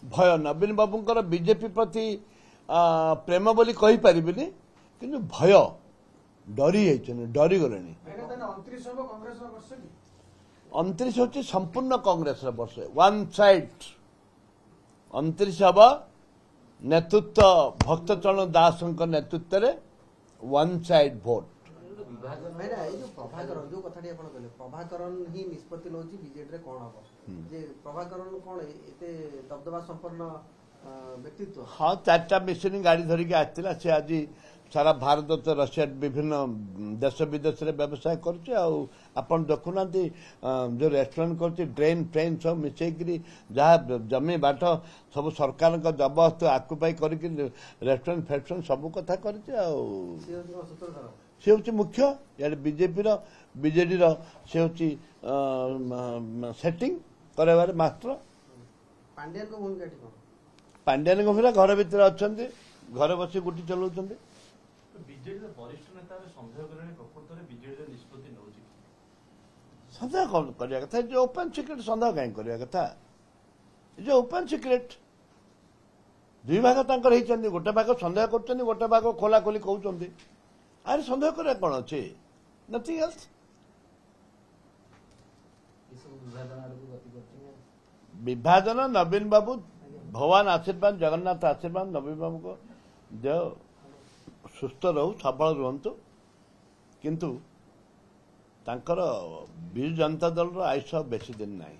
भय नवीन बाबूंकर बीजेपी प्रति प्रेम बोली कही पारिबिनी किंतु भय डरी डरी गले 29 हूँ संपूर्ण कांग्रेस वर्ष वन साइड 29 हम नेतृत्व भक्तचरण दास नेतृत्व में वन साइड भोट प्रभाकरण जो कथाटी आप कहले प्रभाकरण ही निष्पत्ति नौची बीजेडी रे कोन हबो जे प्रभाकरण कोन एते दबदबा संपन्न व्यक्तित्व हाँ 4टा मिशन गाड़ी धरिक आसला से आज सारा भारत तो रशिया विभिन्न देश विदेश में व्यवसाय करछे आपन देखुना जो रेस्टोरेंट करछे ड्रेन ट्रेन सब मिसेकरी जहाँ जमी बाट सब सरकार का जबरदस्त आकुपाई करके रेस्टोरेंट फेस्टोरेंट सब कथा करछे से हूँ मुख्य यार बीजेपी बीजेडी से हूँ सेटिंग कर मास्टर पांड्यान को भूमिका घर भितर अच्छा घर बस गुटी चलाऊँ सन्देह कौन करवा कथा जो ओपन सिक्रेट सन्देह कहीं करवा कथा जो ओपन सिक्रेट दुई भाग तक गोटे भाग सन्देह कर गोटे भाग खोला खोली कहते आरे सन्देह कर कौन अच्छे नथिंग एल्स विभाजन नवीन बाबू भगवान आशीर्वाद जगन्नाथ आशीर्वाद नवीन बाबू को देव सुस्थ रहू सबल रुहतु किंतु तांकर विजु जनता दल आयुष बेसी दिन नहीं।